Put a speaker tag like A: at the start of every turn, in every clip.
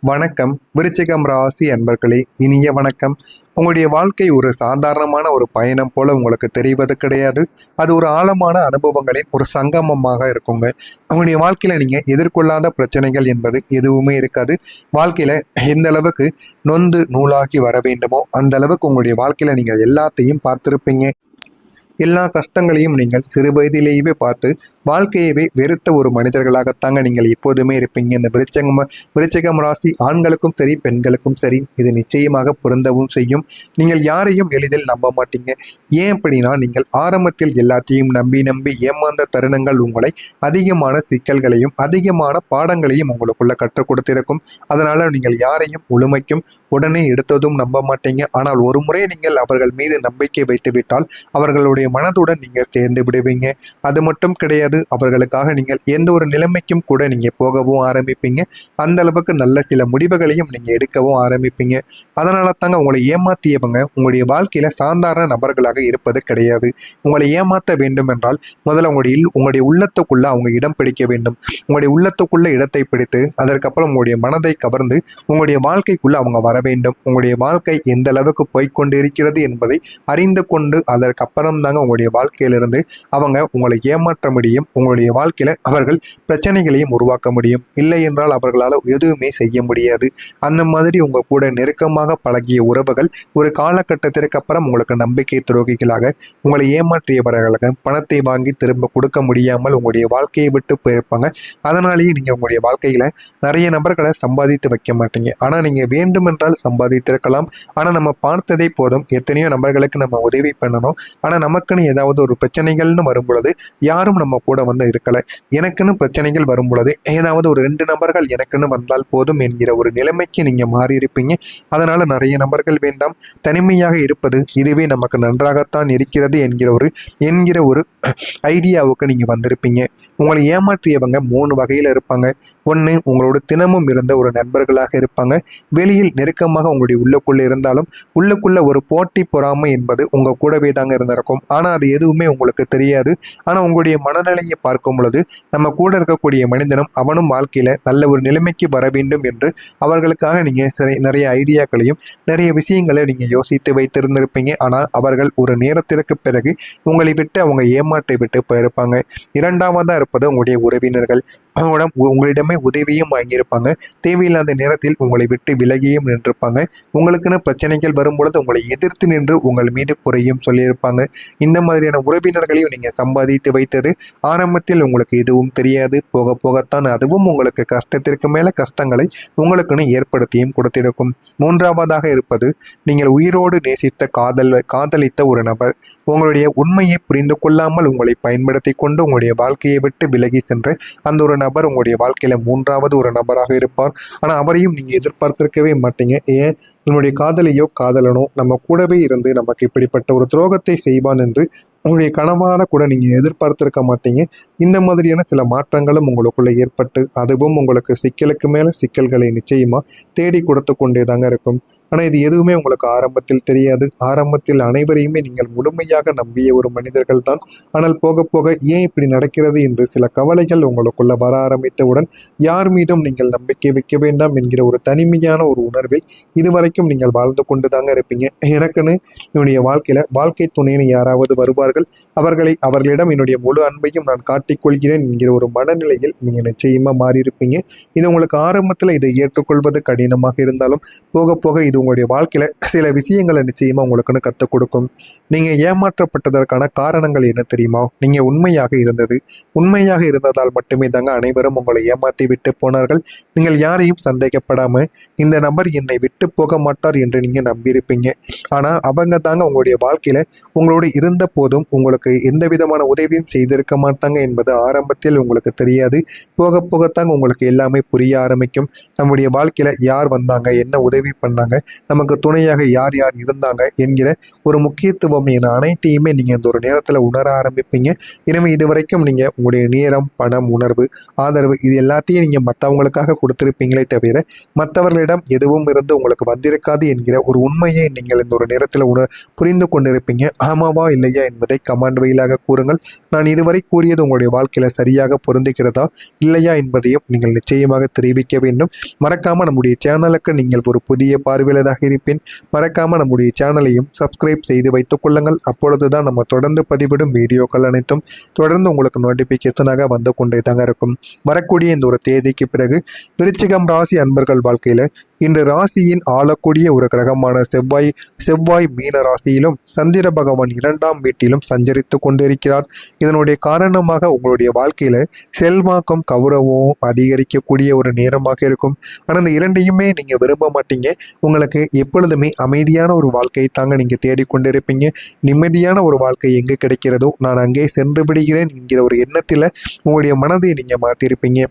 A: வணக்கம் விருச்சிகம் ராசி அன்பர்களே, இனிய வணக்கம். உங்களுடைய வாழ்க்கை ஒரு சாதாரணமான ஒரு பயணம் போல உங்களுக்கு தெரிவது கிடையாது. அது ஒரு ஆழமான அனுபவங்களின் ஒரு சங்கமமாக இருக்குங்க. உங்களுடைய வாழ்க்கையில நீங்க எதிர்கொள்ளாத பிரச்சனைகள் என்பது எதுவுமே இருக்காது. வாழ்க்கையில எந்த அளவுக்கு நொந்து நூலாகி வர வேண்டுமோ அந்த அளவுக்கு உங்களுடைய வாழ்க்கையில நீங்க எல்லாத்தையும் பார்த்திருப்பீங்க. எல்லா கஷ்டங்களையும் நீங்கள் சிறு வயதிலேயே பார்த்து வாழ்க்கையவே வெறுத்த ஒரு மனிதர்களாகத்தாங்க நீங்கள் எப்போதுமே இருப்பீங்க. இந்த விருச்சிகம் ராசி ஆண்களுக்கும் சரி பெண்களுக்கும் சரி இது நிச்சயமாக பொருந்தவும் செய்யும். நீங்கள் யாரையும் எளிதில் நம்ப மாட்டீங்க. ஏன் அப்படின்னா, நீங்கள் ஆரம்பத்தில் எல்லாத்தையும் நம்பி நம்பி ஏமாந்த தருணங்கள் உங்களை அதிகமான சிக்கல்களையும் அதிகமான பாடங்களையும் உங்களுக்குள்ள கற்றுக் கொடுத்திருக்கும். அதனால நீங்கள் யாரையும் முழுமைக்கும் உடனே எடுத்ததும் நம்ப மாட்டீங்க. ஆனால் ஒரு முறை நீங்கள் அவர்கள் மீது நம்பிக்கை வைத்துவிட்டால் அவர்களுடைய மனதுடன் நீங்கள் சேர்ந்து விடுவீங்க. அது மட்டும் கிடையாது, அவர்களுக்காக நீங்கள் எந்த ஒரு நிலைமைக்கும் கூட நீங்க போகவும் ஆரம்பிப்பீங்க. அந்த அளவுக்கு நல்ல சில முடிவுகளையும் நீங்க எடுக்கவும் ஆரம்பிப்பீங்க. அதனால தாங்க உங்களை ஏமாற்றியவங்க உங்களுடைய வாழ்க்கையில சாதாரண நபர்களாக இருப்பது கிடையாது. உங்களை ஏமாற்ற வேண்டும் என்றால் முதல்ல உங்களுடைய உள்ளத்துக்குள்ள அவங்க இடம் பிடிக்க வேண்டும். உங்களுடைய உள்ளத்துக்குள்ள இடத்தை பிடித்து அதற்கப்புறம் உங்களுடைய மனதை கவர்ந்து உங்களுடைய வாழ்க்கைக்குள்ள அவங்க வர வேண்டும். உங்களுடைய வாழ்க்கை எந்த அளவுக்கு போய்கொண்டு இருக்கிறது என்பதை அறிந்து கொண்டு அதற்கப்புறம் தாங்க உங்களுடைய வாழ்க்கையிலிருந்து அவங்க உங்களை ஏமாற்ற முடியும். உங்களுடைய வாழ்க்கையில அவர்கள் பிரச்சனைகளையும் உருவாக்க முடியும். இல்லை என்றால் அவர்களால் எதுவுமே செய்ய முடியாது. அந்த மாதிரி உங்க கூட நெருக்கமாக பழகிய உறவுகள் ஒரு காலகட்டத்திற்கு அப்புறம் உங்களுக்கு நம்பிக்கை துரோகிகளாக உங்களை ஏமாற்றியவர்களாக பணத்தை வாங்கி திரும்ப கொடுக்க முடியாமல் உங்களுடைய வாழ்க்கையை விட்டு போயிருப்பாங்க. அதனாலேயே நீங்க உங்களுடைய வாழ்க்கையில நிறைய நபர்களை சம்பாதித்து வைக்க மாட்டீங்க. ஆனா நீங்க வேண்டுமென்றால் சம்பாதித்திருக்கலாம். ஆனா நம்ம பார்த்ததே போதும், எத்தனையோ நபர்களுக்கு நம்ம உதவி பண்ணணும். ஆனா நமக்குன்னு ஏதாவது ஒரு பிரச்சனைகள்னு வரும் பொழுது யாரும் நம்ம கூட வந்து இருக்கலை. எனக்குன்னு பிரச்சனைகள் வரும் பொழுது ஏதாவது ஒரு 2 நபர்கள் எனக்குன்னு வந்தால் போதும் என்கிற ஒரு நிலைமைக்கு நீங்க மாறி இருப்பீங்க. அதனால நிறைய நபர்கள் வேண்டாம், தனிமையாக இருப்பது இதுவே நமக்கு நன்றாகத்தான் இருக்கிறது என்கிற ஒரு ஐடியாவுக்கு நீங்க வந்திருப்பீங்க. உங்களை ஏமாற்றியவங்க 3 வகையில் இருப்பாங்க. ஒன்று, உங்களோட தினமும் இருந்த ஒரு நண்பர்களாக இருப்பாங்க. வெளியில் நெருக்கமாக உங்களுடைய உள்ளுக்குள்ள இருந்தாலும் உள்ளுக்குள்ள ஒரு போட்டி பொறாமை என்பது உங்க கூடவே தாங்க இருந்திருக்கும். ஆனால் அது எதுவுமே உங்களுக்கு தெரியாது. ஆனால் உங்களுடைய மனநிலையை பார்க்கும் பொழுது நம்ம கூட இருக்கக்கூடிய மனிதனும் அவனும் வாழ்க்கையில நல்ல ஒரு நிலைமைக்கு வர வேண்டும் என்று அவர்களுக்காக நீங்க நிறைய ஐடியாக்களையும் நிறைய விஷயங்களை நீங்க யோசித்து வைத்திருந்திருப்பீங்க. ஆனால் அவர்கள் ஒரு நேரத்திற்கு பிறகு உங்களை விட்டு அவங்க ஏமாற்றி விட்டு போயிருப்பாங்க. இரண்டாவதா இருப்பது உங்களுடைய உறவினர்கள். உங்களிடமே உதவியும் வாங்கியிருப்பாங்க. தேவையில்லாத நேரத்தில் உங்களை விட்டு விலகியும் நின்றிருப்பாங்க. உங்களுக்குன்னு பிரச்சனைகள் வரும் பொழுது உங்களை எதிர்த்து நின்று உங்கள் மீது குறையும் சொல்லியிருப்பாங்க. இந்த மாதிரியான உறவினர்களையும் நீங்க சம்பாதித்து வைத்தது ஆரம்பத்தில் உங்களுக்கு எதுவும் தெரியாது. போக போகத்தான் அதுவும் உங்களுக்கு கஷ்டத்திற்கு மேல கஷ்டங்களை உங்களுக்குன்னு ஏற்படுத்தியும் கொடுத்திருக்கும். மூன்றாவதாக இருப்பது நீங்கள் உயிரோடு நேசித்த காதலித்த ஒரு நபர். உங்களுடைய உண்மையை புரிந்து கொள்ளாமல் உங்களை பயன்படுத்தி கொண்டு உங்களுடைய வாழ்க்கையை விட்டு விலகி சென்று அந்த ஒரு நபர் உங்களுடைய வாழ்க்கையில 3வது ஒரு நபராக இருப்பார். ஆனா அவரையும் நீங்க எதிர்பார்த்திருக்கவே மாட்டீங்க. ஏன், நம்முடைய காதலியோ காதலனோ நம்ம கூடவே இருந்து நமக்கு இப்படிப்பட்ட ஒரு துரோகத்தை செய்வான் என்று உங்களுடைய கனவான கூட நீங்க எதிர்பார்த்திருக்க மாட்டீங்க. இந்த மாதிரியான சில மாற்றங்களும் உங்களுக்குள்ள ஏற்பட்டு அதுவும் உங்களுக்கு சிக்கலுக்கு மேல சிக்கல்களை நிச்சயமா தேடி கொடுத்து கொண்டே தாங்க இருக்கும். ஆனா இது எதுவுமே உங்களுக்கு ஆரம்பத்தில் தெரியாது. ஆரம்பத்தில் அனைவரையுமே நீங்கள் முழுமையாக நம்பிய ஒரு மனிதர்கள் தான். ஆனால் போக போக ஏன் இப்படி நடக்கிறது என்று சில கவலைகள் உங்களுக்குள்ள வர ஆரம்பித்தவுடன் யார் மீதும் நீங்கள் நம்பிக்கை வைக்க வேண்டாம் என்கிற ஒரு தனிமையான ஒரு உணர்வில் இதுவரைக்கும் நீங்கள் வாழ்ந்து கொண்டு தாங்க இருப்பீங்க. எனக்குன்னு என்னுடைய வாழ்க்கையில வாழ்க்கை துணைன்னு யாராவது வருவார்கள். அவர்களிடம் என்னுடைய முழு அன்பையும் நான் காட்டிக்கொள்கிறேன் என்கிற ஒரு மனநிலையில் நீங்க நிச்சயமா மாறியிருப்பீங்க. இது உங்களுக்கு ஆரம்பத்தில் இதை ஏற்றுக்கொள்வது கடினமாக இருந்தாலும் போக போக இது உங்களுடைய வாழ்க்கையில சில விஷயங்களை நிச்சயமா உங்களுக்குன்னு கற்றுக் கொடுக்கும். நீங்க ஏமாற்றப்பட்டதற்கான காரணங்கள் என்ன தெரியுமா? நீங்க உண்மையாக இருந்ததால் மட்டுமே தாங்க அனைவரும் உங்களை ஏமாற்றி விட்டு போனார்கள். நீங்கள் யாரையும் சந்தேகப்படாம இந்த நபர் என்னை விட்டு போக மாட்டார் என்று நீங்க நம்பியிருப்பீங்க. ஆனா அவங்க தாங்க உங்களுடைய வாழ்க்கையில உங்களோடு இருந்த போதும் உங்களுக்கு எந்த விதமான உதவியும் செய்திருக்க மாட்டாங்க என்பது ஆரம்பத்தில் உங்களுக்கு தெரியாது. போக போகத்தாங்க உங்களுக்கு எல்லாமே புரிய ஆரம்பிக்கும். நம்முடைய வாழ்க்கையில யார் வந்தாங்க, என்ன உதவி பண்ணாங்க, நமக்கு துணையாக யார் யார் இருந்தாங்க என்கிற ஒரு முக்கியத்துவம் என அனைத்தையுமே நீங்க இந்த ஒரு நேரத்துல உணர ஆரம்பிப்பீங்க. எனவே இதுவரைக்கும் நீங்க உங்களுடைய நேரம், பணம், உணர்வு, ஆதரவு இது எல்லாத்தையும் நீங்க மற்றவங்களுக்காக கொடுத்திருப்பீங்களே தவிர மற்றவர்களிடம் எதுவும் இருந்து உங்களுக்கு வந்திருக்காது என்கிற ஒரு உண்மையை நீங்கள் இந்த ஒரு நேரத்தில் புரிந்து கொண்டிருப்பீங்க. ஆமாவா இல்லை இல்லையா என்பதை கமெண்ட் வழியாக கூறுங்கள். நான் இதுவரை கூறியது உங்களுடைய வாழ்க்கையில் சரியாக பொருந்துகிறதா இல்லையா என்பதையும் நீங்கள் நிச்சயமாக தெரிவிக்க வேண்டும். மறக்காமல் நம்முடைய சேனலுக்கு நீங்கள் ஒரு புதிய பார்வையாளராக இருப்பேன். மறக்காமல் நம்முடைய சேனலையும் சப்ஸ்கிரைப் செய்து வைத்துக் கொள்ளுங்கள். அப்பொழுதுதான் நம்ம தொடர்ந்து பதிவிடும் வீடியோக்கள் அனைத்தும் தொடர்ந்து உங்களுக்கு நோட்டிஃபிகேஷனாக வந்து கொண்டே தாங்க இருக்கும். வரக்கூடிய இந்த ஒரு தேதிக்கு பிறகு விருச்சிகம் ராசி அன்பர்கள் வாழ்க்கையில் இன்று ராசியின் ஆளக்கூடிய ஒரு கிரகமான செவ்வாய் மீன ராசியிலும் சந்திர பகவான் 2ஆம் வீட்டிலும் சஞ்சரித்து கொண்டிருக்கிறார். இதனுடைய காரணமாக உங்களுடைய வாழ்க்கையில செல்வாக்கும் கௌரவமும் அதிகரிக்கக்கூடிய ஒரு நேரமாக இருக்கும். ஆனால் இந்த இரண்டையுமே நீங்க விரும்ப மாட்டீங்க. உங்களுக்கு எப்பொழுதுமே அமைதியான ஒரு வாழ்க்கையை தாங்க நீங்க தேடிக்கொண்டிருப்பீங்க. நிம்மதியான ஒரு வாழ்க்கை எங்கே கிடைக்கிறதோ நான் அங்கே சென்று விடுகிறேன் என்கிற ஒரு எண்ணத்தில் உங்களுடைய மனதை நீங்க மாற்றிருப்பீங்க.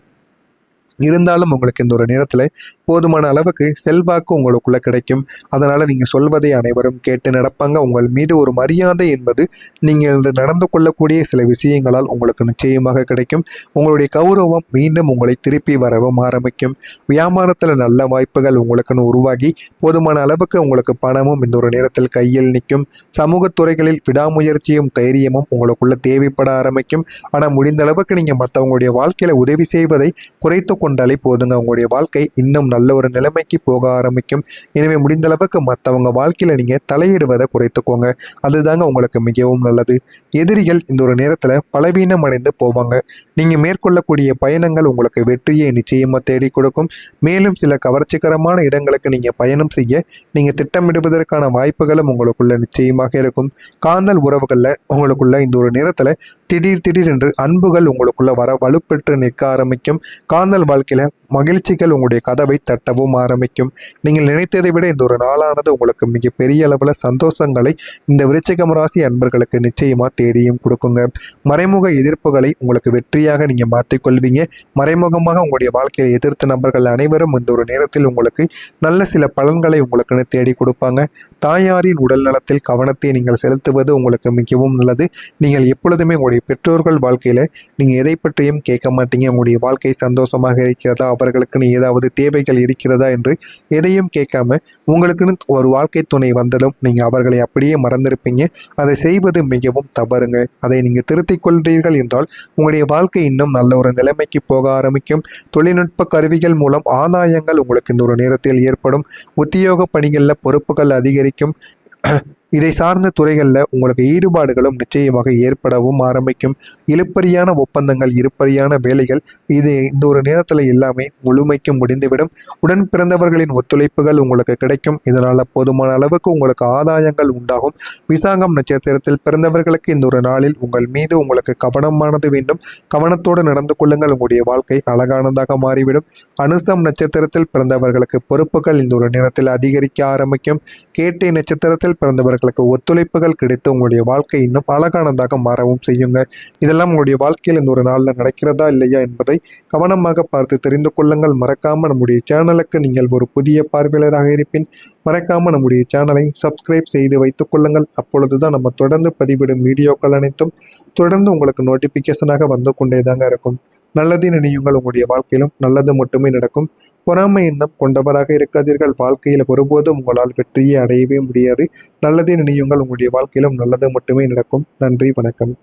A: இருந்தாலும் உங்களுக்கு இந்த ஒரு நேரத்தில் போதுமான அளவுக்கு செல்வாக்கு உங்களுக்குள்ள கிடைக்கும். அதனால நீங்க சொல்வதை அனைவரும் கேட்டு நடப்பாங்க. உங்கள் மீது ஒரு மரியாதை என்பது நீங்கள் நடந்து கொள்ளக்கூடிய சில விஷயங்களால் உங்களுக்கு நிச்சயமாக கிடைக்கும். உங்களுடைய கௌரவம் மீண்டும் உங்களை திருப்பி வரவும் ஆரம்பிக்கும். வியாபாரத்தில் நல்ல வாய்ப்புகள் உங்களுக்குன்னு உருவாகி போதுமான அளவுக்கு உங்களுக்கு பணமும் இந்த ஒரு நேரத்தில் கையில் நிற்கும். சமூகத்துறைகளில் விடாமுயற்சியும் தைரியமும் உங்களுக்குள்ள தேவைப்பட ஆரம்பிக்கும். ஆனால் முடிந்த அளவுக்கு நீங்க மற்றவங்களுடைய வாழ்க்கையில உதவி செய்வதை குறைத்து கொண்டாலே போதுங்க. உங்களுடைய வாழ்க்கை இன்னும் நல்ல ஒரு நிலைமைக்கு போக ஆரம்பிக்கும். எனவே முடிந்த அளவுக்கு மற்றவங்க வாழ்க்கையில நீங்க தலையிடுவதை குறைத்துக்கோங்க. அதுதாங்க உங்களுக்கு மிகவும் நல்லது. எதிரிகள் இந்த ஒரு நேரத்துல பலவீனம் அடைந்து போவாங்க. நீங்க மேற்கொள்ளக்கூடிய பயணங்கள் உங்களுக்கு வெற்றியை நிச்சயமா தேடி கொடுக்கும். மேலும் சில கவர்ச்சிகரமான இடங்களுக்கு நீங்க பயணம் செய்ய நீங்க திட்டமிடுவதற்கான வாய்ப்புகளும் உங்களுக்குள்ள நிச்சயமாக இருக்கும். காதல் உறவுகள்ல உங்களுக்குள்ள இந்த ஒரு நேரத்துல திடீர் என்று அன்புகள் உங்களுக்குள்ள வர வலுப்பெற்று நிற்க ஆரம்பிக்கும். காதல் வாழ்க்கையில மகிழ்ச்சிகள் உங்களுடைய கதவை தட்டவும் ஆரம்பிக்கும். நீங்கள் நினைத்ததை விட இந்த ஒரு நாளானது உங்களுக்கு மிகப்பெரிய அளவில் சந்தோஷங்களை இந்த விருச்சிகம் ராசி அன்பர்களுக்கு நிச்சயமா தேடியும் கொடுக்குங்க. மறைமுக எதிர்ப்புகளை உங்களுக்கு வெற்றியாக நீங்க மாற்றிக்கொள்வீங்க. மறைமுகமாக உங்களுடைய வாழ்க்கையை எதிர்த்த நபர்கள் அனைவரும் இந்த ஒரு நேரத்தில் உங்களுக்கு நல்ல சில பலன்களை உங்களுக்குன்னு தேடி கொடுப்பாங்க. தாயாரின் உடல் நலத்தில் கவனத்தை நீங்கள் செலுத்துவது உங்களுக்கு மிகவும் நல்லது. நீங்கள் எப்பொழுதுமே உங்களுடைய பெற்றோர்கள் வாழ்க்கையில நீங்க எதை பற்றியும் கேட்க மாட்டீங்க. உங்களுடைய வாழ்க்கை சந்தோஷமாக இருக்கிறதா, அவர்களுக்குன்னு ஏதாவது தேவைகள் இருக்கிறதா என்று எதையும் கேட்காம உங்களுக்குன்னு ஒரு வாழ்க்கை துணை வந்ததும் நீங்க அவர்களை அப்படியே மறந்திருப்பீங்க. அதை செய்வது மிகவும் தவறுங்க. அதை நீங்க திருத்திக் கொள்றீர்கள் என்றால் உங்களுடைய வாழ்க்கை இன்னும் நல்ல ஒரு நிலைமைக்கு போக ஆரம்பிக்கும். தொழில்நுட்ப கருவிகள் மூலம் ஆதாயங்கள் உங்களுக்கு இந்த ஒரு நேரத்தில் ஏற்படும். உத்தியோக பணிகளில் பொறுப்புகள் அதிகரிக்கும். இதை சார்ந்த துறைகளில் உங்களுக்கு ஈடுபாடுகளும் நிச்சயமாக ஏற்படவும் ஆரம்பிக்கும். இழுப்பறியான ஒப்பந்தங்கள், இருப்பறியான வேலைகள் இந்த ஒரு நேரத்தில் எல்லாமே முழுமைக்கும் முடிந்துவிடும். உடன் பிறந்தவர்களின் ஒத்துழைப்புகள் உங்களுக்கு கிடைக்கும். இதனால் போதுமான அளவுக்கு உங்களுக்கு ஆதாயங்கள் உண்டாகும். விசாகம் நட்சத்திரத்தில் பிறந்தவர்களுக்கு இந்த ஒரு நாளில் உங்கள் மீது உங்களுக்கு கவனமானது வேண்டும். கவனத்தோடு நடந்து கொள்ளுங்கள். உங்களுடைய வாழ்க்கை அழகானதாக மாறிவிடும். அனுசம் நட்சத்திரத்தில் பிறந்தவர்களுக்கு பொறுப்புகள் இந்த ஒரு நேரத்தில் அதிகரிக்க ஆரம்பிக்கும். கேட்டை நட்சத்திரத்தில் பிறந்தவர்கள் ஒத்துழைப்புகள் கிடைத்து உங்களுடைய வாழ்க்கை இன்னும் அழகானதாக மாறவும் செய்யுங்க. இதெல்லாம் உங்களுடைய வாழ்க்கையில் இந்த ஒரு நாளில் நடக்கிறதா இல்லையா என்பதை கவனமாக பார்த்து தெரிந்து கொள்ளுங்கள். மறக்காம நம்முடைய சேனலுக்கு நீங்கள் ஒரு புதிய பார்வையாளராக இருப்பேன். மறக்காம நம்முடைய சேனலை சப்ஸ்கிரைப் செய்து வைத்துக் கொள்ளுங்கள். அப்பொழுதுதான் நம்ம தொடர்ந்து பதிவிடும் வீடியோக்கள் அனைத்தும் தொடர்ந்து உங்களுக்கு நோட்டிபிகேஷனாக வந்து கொண்டேதாங்க இருக்கும். நல்லது நினையுங்கள். உங்களுடைய வாழ்க்கையிலும் நல்லது மட்டுமே நடக்கும். பொறாமை எண்ணம் கொண்டவராக இருக்காதீர்கள். வாழ்க்கையில் ஒருபோதும் உங்களால் வெற்றியை அடையவே முடியாது. நல்லதே நினையுங்கள். உங்களுடைய வாழ்க்கையிலும் நல்லது மட்டுமே நடக்கும். நன்றி, வணக்கம்.